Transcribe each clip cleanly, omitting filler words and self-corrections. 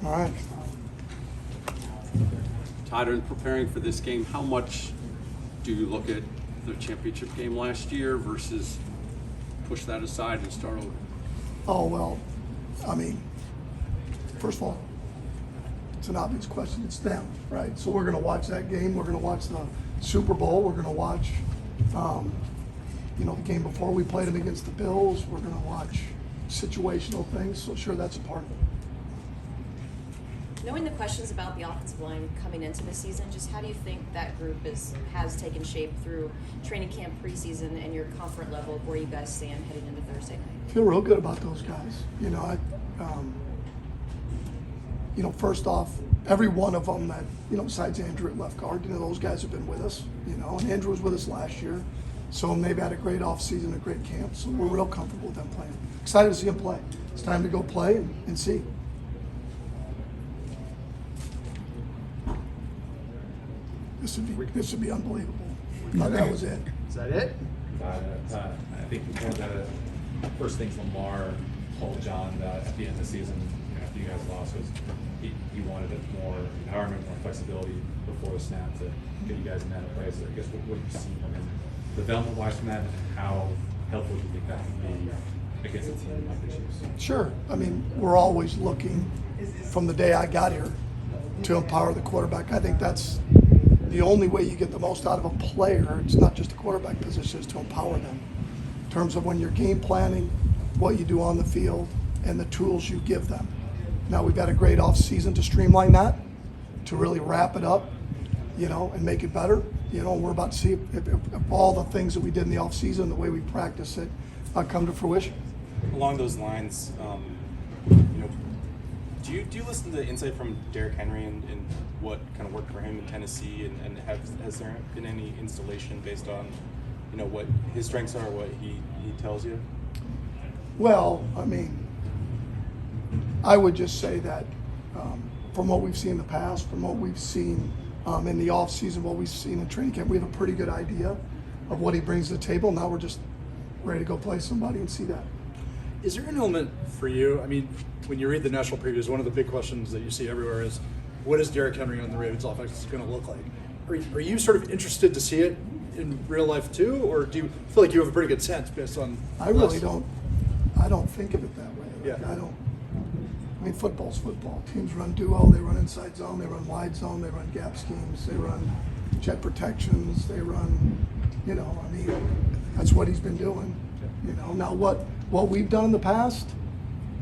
All right. Todd, in preparing for this game, how much do you look at the championship game last year versus push that aside and start over? Oh, well, I mean, first of all, it's an obvious question. It's them, right? So we're going to watch that game. We're going to watch the Super Bowl. We're going to watch, the game before we played them against the Bills. We're going to watch situational things. So sure, that's a part of it. Knowing the questions about the offensive line coming into the season, just how do you think that group has taken shape through training camp, preseason, and your comfort level of where you guys stand heading into Thursday night? I feel real good about those guys. First off, every one of them that, besides Andrew at left guard, those guys have been with us, and Andrew was with us last year. So they've had a great offseason, a great camp. So we're real comfortable with them playing. Excited to see them play. It's time to go play and see. This would be unbelievable. That was it. Is that it? I think one of the first things Lamar told John at the end of the season, after you guys lost, was he wanted more empowerment, more flexibility before the snap to get you guys in that place. So I guess what you see from him, development-wise from that, and how helpful do you think that can be against a team like the Chiefs? Sure. I mean, we're always looking from the day I got here to empower the quarterback. I think that's the only way you get the most out of a player. It's not just a quarterback position, is to empower them in terms of when you're game planning, what you do on the field, and the tools you give them. Now we've had a great off season to streamline that, to really wrap it up, and make it better. We're about to see if all the things that we did in the off season, the way we practice it, come to fruition. Along those lines, do you listen to insight from Derrick Henry and what kind of worked for him in Tennessee, and has there been any installation based on what his strengths are, what he tells you? Well, I mean, I would just say that from what we've seen in the past, from what we've seen in the off season, what we've seen in training camp, we have a pretty good idea of what he brings to the table. Now we're just ready to go play somebody and see that. Is there an element for you? I mean, when you read the national previews, one of the big questions that you see everywhere is, what is Derrick Henry on the Ravens offense going to look like? Are you sort of interested to see it in real life too, or do you feel like you have a pretty good sense based on? I really don't. I don't think of it that way. Yeah. I mean, football's football. Teams run duo, they run inside zone, they run wide zone, they run gap schemes, they run jet protections, they run. That's what he's been doing. Now what we've done in the past,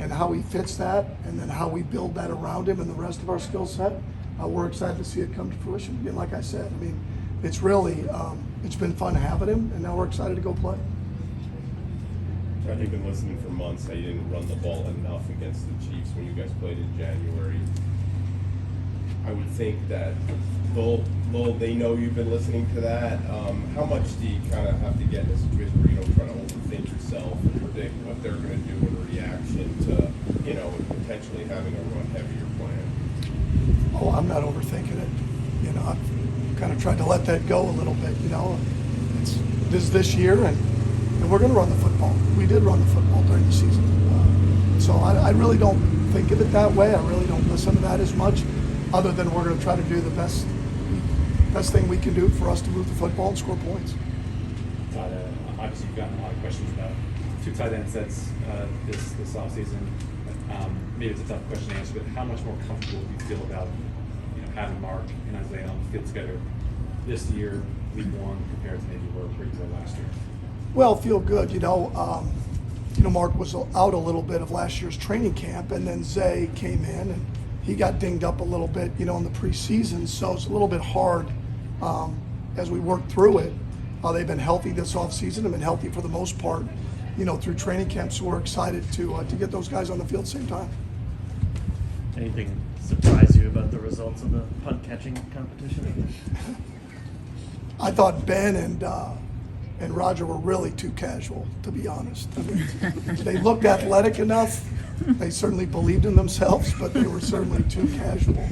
and how he fits that, and then how we build that around him and the rest of our skill set, we're excited to see it come to fruition. Again, like I said, I mean, it's really, it's been fun having him, and now we're excited to go play. Todd, you've been listening for months how you didn't run the ball enough against the Chiefs when you guys played in January. I would think that they know you've been listening to that. How much do you kind of have to get in a situation where you don't try to overthink yourself and predict what they're going to do in reaction to, potentially having a run heavier plan? Oh, I'm not overthinking it. I've kind of tried to let that go a little bit. This is this year, and we're going to run the football. We did run the football during the season. So I really don't think of it that way. I really don't listen to that as much, other than we're going to try to do the best thing we can do for us to move the football and score points. Todd, obviously you've gotten a lot of questions about two tight end sets this offseason. Maybe it's a tough question to answer, but how much more comfortable do you feel about having Mark and Isaiah on the field together this year, week one, compared to maybe where you were last year? Well, feel good. Mark was out a little bit of last year's training camp, and then Zay came in, and he got dinged up a little bit, in the preseason. So it's a little bit hard as we work through it. They've been healthy this offseason and been healthy for the most part, through training camp. So we're excited to get those guys on the field at the same time. Anything surprise you about the results of the punt catching competition? I thought Ben and Roger were really too casual, to be honest. I mean, they looked athletic enough. They certainly believed in themselves, but they were certainly too casual.